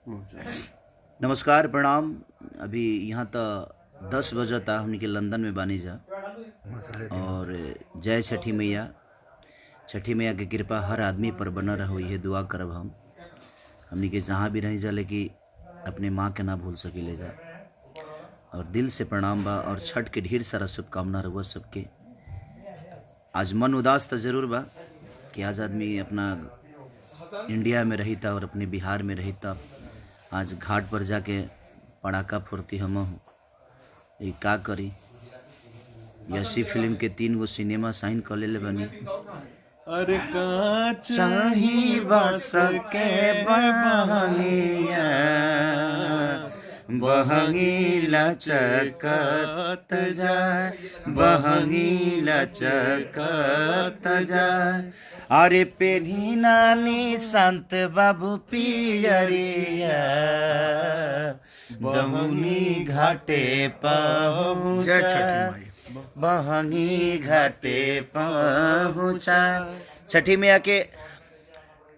नमस्कार, प्रणाम। अभी यहाँ तो 10 बजता, हमनी के लंदन में बानी जा। और जय छठी मैया। छठी मैया की कृपा हर आदमी पर बना रहो, ये दुआ करब हम। हमनी के जहाँ भी रही जा, लेकिन अपने माँ के ना भूल सकीले जा। और दिल से प्रणाम बा और छठ के ढेर सारा शुभकामना रहुआ सबके। आज मन उदास तो जरूर बा कि आज आदमी अपना इंडिया में रही था और अपने बिहार में रही था। आज घाट पर जाके पड़ाका फोड़ती हम ये का करी। यसी फिल्म के 3 गो सिनेमा साइन कर ले बनी। अरे कांच चाही बस के बहंगिया, बहंगी लचकत जाए, बहंगी लचकत जाए। अरे पेढ़ी नानी संत बाबू पियरिया, दमुनी घाटे पहुँचा, बहंगी घाटे पहुँचा। छठी मैया के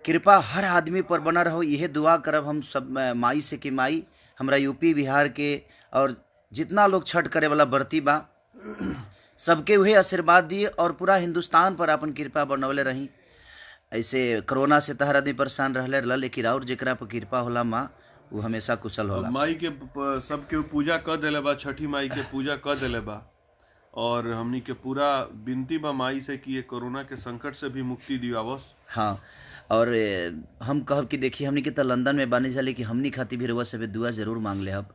कृपा हर आदमी पर बना रहो, यह दुआ करब हम सब माई से कि माई हमरा यूपी बिहार के और जितना लोग छठ करे वाला बरती बा सबके वही आशीर्वाद दिए और पूरा हिंदुस्तान पर अपन कृपा बनवले रही। ऐसे कोरोना से तहर आदमी परेशान रहले रह, लेकिन और जेकरा पर कृपा होला माँ वो हमेशा कुशल होला। माई के सबके पूजा कर देले बा, छठी माई के पूजा कर देले बा। और हमनी के पूरा विनती बा माई से कि ये कोरोना के संकट से भी मुक्ति दिवावस। हाँ, और हम कहब कि देखिए हमनी के तो लंदन में बानी जा, लेकिन हमनी खातिर भी रउआ सब दुआ जरूर मांग ले। अब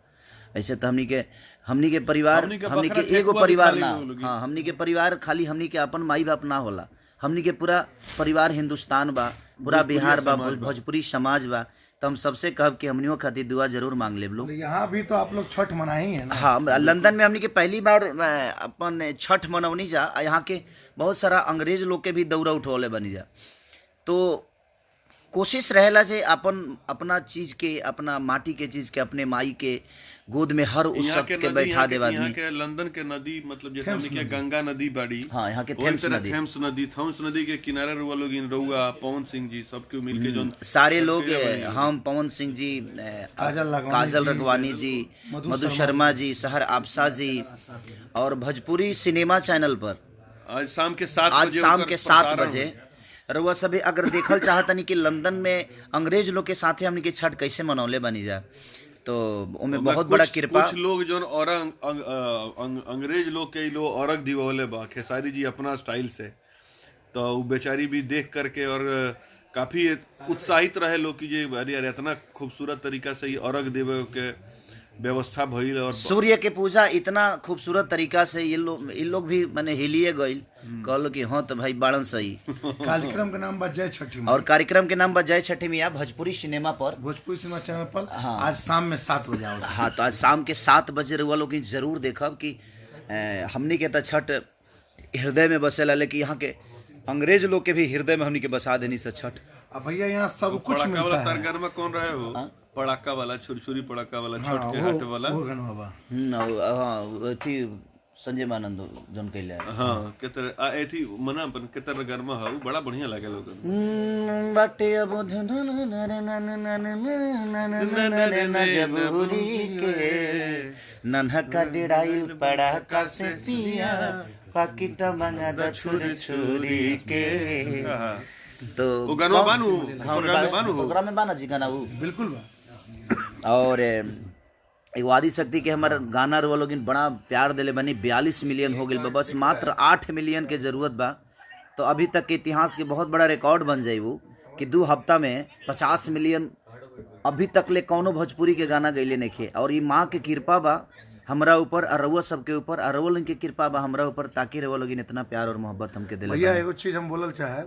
ऐसे तो हमनी के परिवार, हमनी के एगो परिवार ना, हाँ हमनी के परिवार खाली हमनी के अपन माई बाप ना होला। हमनी के पूरा परिवार हिंदुस्तान बा, पूरा बिहार बा, भोजपुरी समाज बा। तो हम सबसे कहब कि हमनियों खातिर दुआ जरूर मांग ले लोग। यहाँ भी तो आप लोग छठ मनाई है ना? हाँ, लंदन में हमनी के पहली बार अपन छठ मनौनी जा। यहाँ के बहुत सारा अंग्रेज लोग के भी दौरा उठौले बनी जा। तो कोशिश रहेला जे अपना चीज के, अपना माटी के चीज के, अपने माई के गोद में हर उस सब के बैठा देव आदमी। यहाँ के लंदन के नदी मतलब जैसे हमनी के गंगा नदी बाड़ी, हाँ यहाँ के थेम्स नदी के किनारे रुआ लोग इन रउआ पवन सिंह जी सबके मिलके जो सारे लोग, हम पवन सिंह जी, काजल रघवानी जी, मधु शर्मा जी, सहर आबसा जी, और भोजपुरी सिनेमा चैनल पर आज शाम के 7 बजे रउआ सभी अगर देखल चाहतनी कि लंदन में अंग्रेज लोग के साथे हमनी के छठ कैसे मनौले बनी जा, तो उनमें बहुत बड़ा कृपा। कुछ लोग जो और अंग्रेज लोग के लोग औरग दिवले बा खेसारी जी अपना स्टाइल से, तो वो बेचारी भी देख करके और काफी उत्साहित रहे लोग कि जे अरे इतना खूबसूरत तरीका से औरग देवे के व्यवस्था भइल। और सूर्य के पूजा इतना खूबसूरत तरीका से ये लोग भी मैंने हिलिए गइल, कहलो कि हाँ तो भाई बाड़न सही। कार्यक्रम के नाम बा जय छठी मैया, और कार्यक्रम के नाम बा जय छठी मैया भोजपुरी सिनेमा पर, भोजपुरी सिनेमा चैनल पर। हाँ, आज शाम में 7 बजे आओ। हाँ, तो आज शाम के 7 बजे रउआ लोग जरूर देखब कि हमनी के तो छठ हृदय में बसेला, लेकिन यहाँ के अंग्रेज लोग के भी हृदय में हमनी के बसा देनी से छठ। अब भैया यहाँ सब कुछ मिलता है। तरगर में कौन रहे हो? पड़ाका वाला, छुरछुरी पड़ाका वाला, छठ के हट वाला, वो गनवा बा। हाँ थी संजय मानंद जन कैले। हाँ केतर एथी मना बन केतर गरमा है, बड़ा बढ़िया लागे लोग बाटे अब जबूरी के नन्हा डिड़ाइल पड़ाका से पिया, पाकिट मंगा द छुरछुरी के। तो वो गाना बानू, प्रोग्राम में बाना जी गाना वो बिल्कुल बा। और एगो आदि शक्ति के हमारे गाना रो लोग बड़ा प्यार दिले बनी। 42 मिलियन हो गए, बस मात्र 8 मिलियन के जरूरत बा। तो अभी तक के इतिहास के बहुत बड़ा रिकॉर्ड बन जाए वो कि 2 हफ्ता में 50 मिलियन अभी तक ले कौनो भोजपुरी के गाना गईले नहीं। और ये माँ के कृपा बा हमरा ऊपर और रउआ सबके ऊपर, और रउआ लोगन के कृपा बा हमरा ऊपर, ताकि रउआ लोग इतना प्यार और मोहब्बत हमके दिले। भैया एगो चीज हम बोलल चाहे,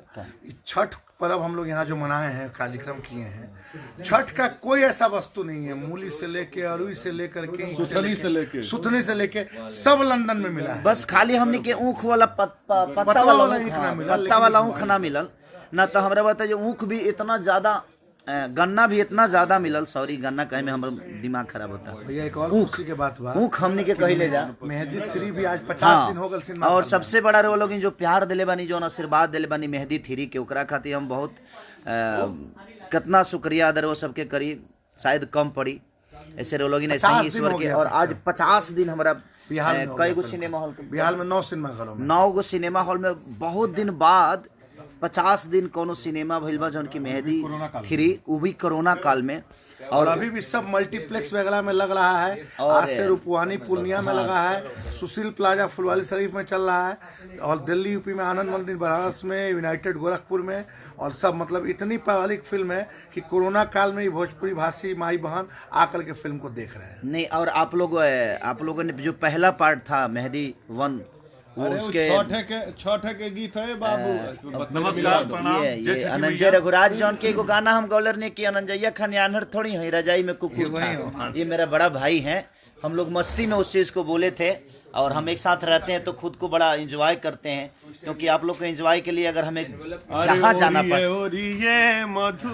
छठ पर्व हम लोग यहाँ जो मनाए हैं, कार्यक्रम किए हैं, छठ का कोई ऐसा वस्तु नहीं है, मूली से लेके, अरुई से लेकर के, सुथनी से लेके सब लंदन में मिला है। बस खाली हमने के ऊख वाला पत्ता वाला ऊख ना मिलल ना। तो हमरा बता जो ऊख भी इतना ज्यादा, गन्ना भी इतना ज्यादा मिलल। सॉरी, गन्ना कहे में हमारा दिमाग खराब होता है। भैया एक और खुशी के बात बा, ऊख हमने के कही ले जा। मेहंदी 3 भी आज 50 दिन हो गल सिनेमा। और सबसे बड़ा रो लोग जो प्यार दिले बानी, जो आशीर्वाद दिले बानी मेहंदी 3 के, ओकरा खातिर हम बहुत कितना शुक्रिया अदर वो सबके करी। शायद कम पड़ी, ऐसे लोग ऐसे ही 50 दिन ईश्वर हो के। गया और आज 50 दिन हमारा बिहार में हो कई गया गो फिल्म सिनेमा हॉल बिहार में 9 सिनेमा घरों में 9 गो सिनेमा हॉल में बहुत दिन बाद 50 दिन कोनो सिनेमा भइल बा जौन की मेहदी 3 वो भी कोरोना काल में। और अभी भी सब मल्टीप्लेक्स वगैरह में लग रहा है। आज से रूपवानी पूर्णिया में लगा है, सुशील प्लाजा फुलवारी शरीफ में चल रहा है, और दिल्ली यूपी में आनंद मंदिर बनारस में, यूनाइटेड गोरखपुर में, और सब मतलब इतनी पब्लिक फिल्म है कि कोरोना काल में ही भोजपुरी भाषी माई बहन आकर के फिल्म को देख रहे हैं। नहीं, और आप लोगों ने जो पहला पार्ट था मेहदी 1 वो उसके छठे के गीत है बाबू। नमस्कार, प्रणाम। ये अनंजय रघुराज जौन के एगो गाना हम गौलर ने कि अनंजया खनियानर थोड़ी है, रजाई में कुकुर था। ये मेरा बड़ा भाई है, हम लोग मस्ती में उस चीज को बोले थे, और हम एक साथ रहते हैं तो खुद को बड़ा एंजॉय करते हैं, क्योंकि आप लोग को एंजॉय के लिए अगर हमें जहाँ जाना पड़े मधु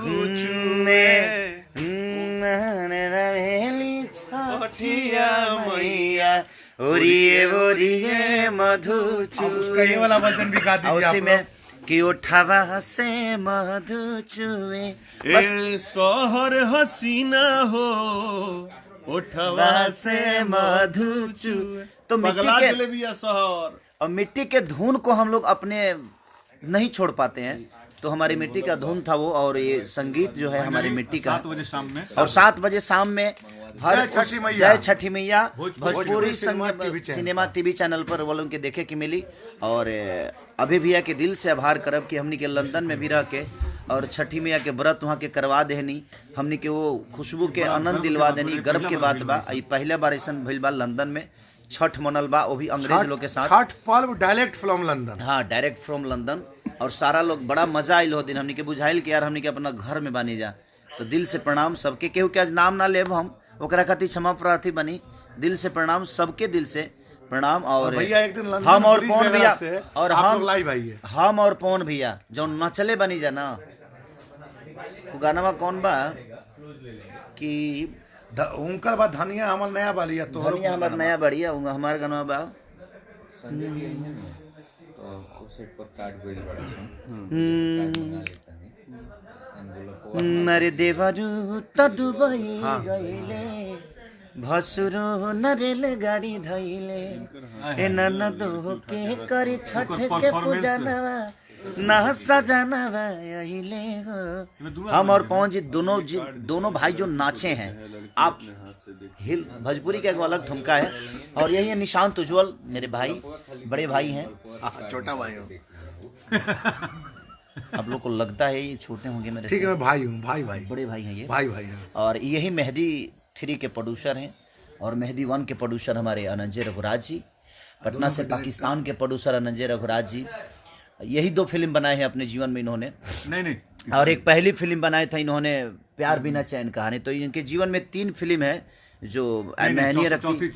उसका ये वाला वर्जन भी गा दीजिए उसी आप में कि उठावा से मधु चुए ए शहर हसीना हो उठवा से मधु चुए। तो पगला मिट्टी के जलेबिया शहर। और मिट्टी के धुन को हम लोग अपने नहीं छोड़ पाते हैं, तो हमारी मिट्टी का धुन था वो। और ये संगीत जो है हमारी मिट्टी का 7 बजे शाम में, और 7 बजे शाम में हर जय छठी मैया। जय छठी मैया Bhojpuri cinema cinema TV channel पर वालों के देखे की मिली। और अभी भैया के दिल से आभार करब कि हमनी के लंदन में भी रह के और छठी मैया के व्रत वहाँ के करवा देनी, हमनी के वो खुशबू के आनंद दिलवा देनी, गर्व के बात बा। पहले बार ऐसा भइल बा लंदन में छठ मनल बा, वो भी अंग्रेज लोग के साथ। छठ पर्व डायरेक्ट फ्रॉम लंदन। हाँ, डायरेक्ट फ्रॉम लंदन। और सारा लोग बड़ा मजा आयल हो दिन, हमनी के बुझाइल कि यार हमनी के अपना घर में बानी जा। तो दिल से प्रणाम सबके, केहू के आज नाम ना लेब हम, ओकरा खातिर क्षमा प्रार्थी बनी। दिल से प्रणाम, सबके दिल से प्रणाम। और भैया एक दिन लंदन हम और ब्रिज पवन वगैरह भैया से और आप हम लोग लाइव आइए। हम और पवन भैया जो नचले बनी जा ना, वो गाना कौन बा कि उनकर बाद धनिया हमर नया बाली है, तो धनिया हमार नया बढ़िया हमार गाना बा नरे देवरू त दुबई गइले भसुरो नरेल गाड़ी धइले ए ननदो के करी छठ के पूजा नवा ना सजनवा अहिले हो। हम और पवन जी दोनों भाई जो नाचे हैं, आप हिल भोजपुरी का एक अलग ठुमका है। और यही है निशांत उज्जवल, मेरे भाई बड़े भाई हैं, छोटा भाई हूँ। आप लोग को लगता है ये छोटे होंगे मेरे ठीक से। है, मैं भाई हूँ, भाई बड़े भाई हैं ये, भाई हैं। और यही मेहदी 3 के प्रोड्यूसर हैं, और मेहदी 1 के प्रोड्यूसर हमारे अनंजय रघुराज जी, पटना से पाकिस्तान के प्रोड्यूसर अनंजय रघुराज जी। यही 2 फिल्म बनाए हैं अपने जीवन में इन्होंने, नहीं और एक पहली फिल्म बनाया था इन्होंने प्यार बिना चैन कहानी। तो इनके जीवन में 3 फिल्म है जो मायने रखती।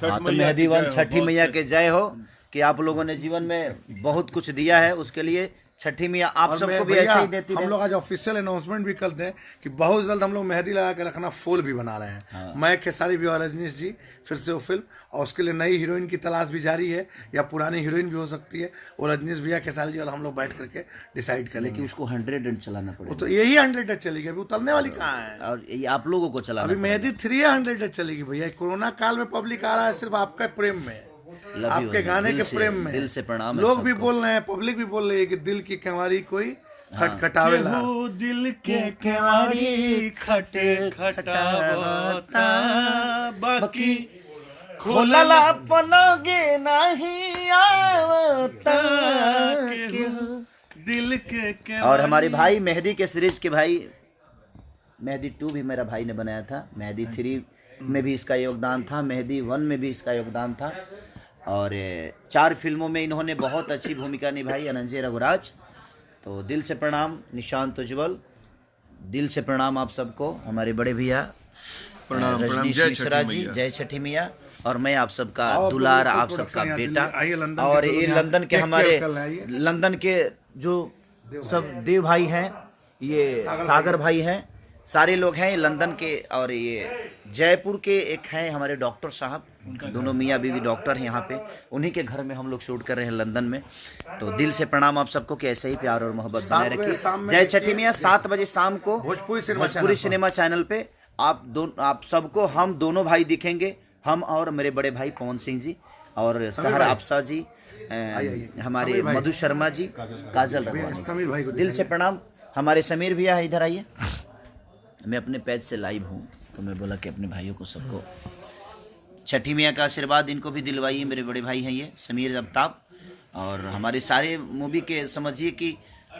हाँ, तो मेहदी 1 छठी मैया के जय हो कि आप लोगों ने जीवन में बहुत कुछ दिया है, उसके लिए छठी मैया आप सबको भी ऐसे ही देती है। हम लोग आज ऑफिशियल अनाउंसमेंट भी कर दें कि बहुत जल्द हम लोग मेहंदी लगा के रखना फूल भी बना रहे हैं। हाँ। मैं खेसारी भी और रजनीश जी फिर से वो फिल्म, और उसके लिए नई हीरोइन की तलाश भी जारी है, या पुरानी हीरोइन भी हो सकती है। और रजनीश भैया खेसारी जी और हम लोग बैठ करके डिसाइड करेंगे। लेकिन उसको 100 चलाना पड़ेगा। तो यही 100 चलेगी, अभी उतरने वाली कहाँ है। और ये आप लोगों को चलाना अभी मेहंदी 3 100 चलेगी भैया। कोरोना काल में पब्लिक आ रहा है सिर्फ आपका प्रेम में, आपके गाने के प्रेम में। दिल से प्रणाम। लोग भी बोल रहे हैं, पब्लिक भी बोल रही है कि दिल की केवाड़ी कोई खटखटावेला। दिल के केवाड़ी खटखटावता बाकी खोलला पलोगे नहीं आवता दिल के। और हमारे भाई मेहदी के सीरीज के भाई, मेहदी 2 भी मेरा भाई ने बनाया था, मेहदी 3 में भी इसका योगदान था, मेहदी 1 में भी इसका योगदान था, और 4 फिल्मों में इन्होंने बहुत अच्छी भूमिका निभाई अनंजय रघुराज। तो दिल से प्रणाम निशांत उज्जवल, दिल से प्रणाम आप सबको, हमारे बड़े भैया रजनीश मिश्रा जी, जय छठी मैया। और मैं आप सबका दुलार, आप सबका बेटा। और ये लंदन के हमारे लंदन के जो सब देव भाई हैं, ये सागर भाई हैं, सारे लोग हैं लंदन के, और ये जयपुर के एक हैं हमारे डॉक्टर साहब, दोनों मियाँ बीवी डॉक्टर हैं यहाँ पे, उन्हीं के घर में हम लोग शूट कर रहे हैं लंदन में। तो दिल से प्रणाम आप सबको कि ऐसे ही प्यार और मोहब्बत बनाए 7 बजे शाम रखिए। में जय छठी मैया 7 बजे शाम को भोजपुरी सिनेमा चैनल पे आप सबको हम दोनों भाई दिखेंगे, हम और मेरे बड़े भाई पवन सिंह जी और सहर आपसा जी, हमारे मधु शर्मा जी, काजल रघवानी समीर भाई को दिल से प्रणाम। हमारे समीर भैया इधर आइए, मैं अपने पेज से लाइव हूँ तो मैं बोला कि अपने भाइयों को सबको छठी मैया का आशीर्वाद इनको भी दिलवाइए। मेरे बड़े भाई हैं ये समीर अफ्ताब, और हमारे सारे मूवी के समझिए कि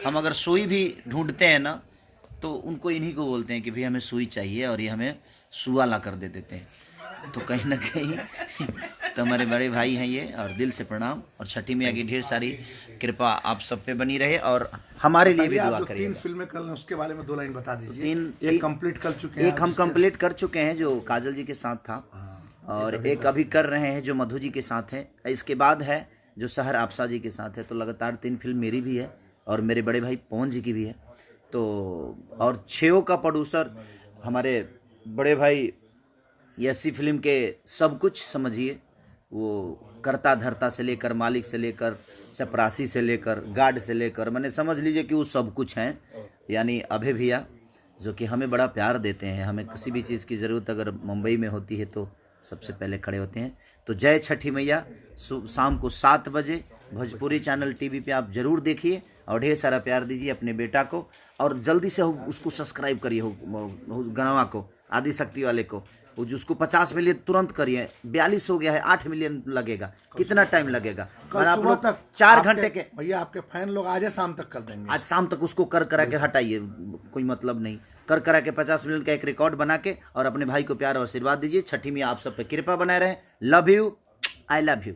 हम अगर सुई भी ढूंढते हैं ना तो उनको इन्हीं को बोलते हैं कि भाई हमें सुई चाहिए, और ये हमें सुआ ला कर दे देते हैं। तो कहीं ना कहीं तो हमारे बड़े भाई हैं ये, और दिल से प्रणाम, और छठी मैया की ढेर सारी कृपा आप सब पे बनी रहे, और हमारे लिए भी दुआ करिए। 3 फिल्में कल उसके बारे में 2 लाइन बता दीजिए। 3 एक कंप्लीट कर चुके हैं, एक हम कंप्लीट कर चुके हैं जो काजल जी के साथ था, और एक अभी कर रहे हैं जो मधु जी के साथ है, इसके बाद है जो सहर आपसा जी के साथ है। तो लगातार 3 फिल्म मेरी भी है और मेरे बड़े भाई पवन जी की भी है। तो और 6 का प्रोड्यूसर हमारे बड़े भाई ऐसी फिल्म के सब कुछ समझिए, वो करता धरता से लेकर मालिक से लेकर चपरासी से लेकर गार्ड से लेकर, मैंने समझ लीजिए कि वो सब कुछ हैं। यानी अभय भैया जो कि हमें बड़ा प्यार देते हैं, हमें किसी भी चीज़ की ज़रूरत अगर मुंबई में होती है तो सबसे पहले खड़े होते हैं। तो जय छठी मैया शाम को 7 बजे भोजपुरी चैनल टीवी पे आप जरूर देखिए, और ढेर सारा प्यार दीजिए अपने बेटा को, और जल्दी से उसको सब्सक्राइब करिए गनवा को, आदि शक्ति वाले को, वो जो उसको 50 मिलियन तुरंत करिए। 42 हो गया है, 8 मिलियन लगेगा, कितना टाइम लगेगा? कल आप सुबह लोग तक 4 घंटे के, भैया आपके फैन लोग आज शाम तक कर देंगे। आज शाम तक उसको कर करा के हटाइए, कोई मतलब नहीं, कर करा के 50 मिलियन का एक रिकॉर्ड बना के, और अपने भाई को प्यार और आशीर्वाद दीजिए। छठी मैया आप सब पे कृपा बनाए रहे। Love you, I love you.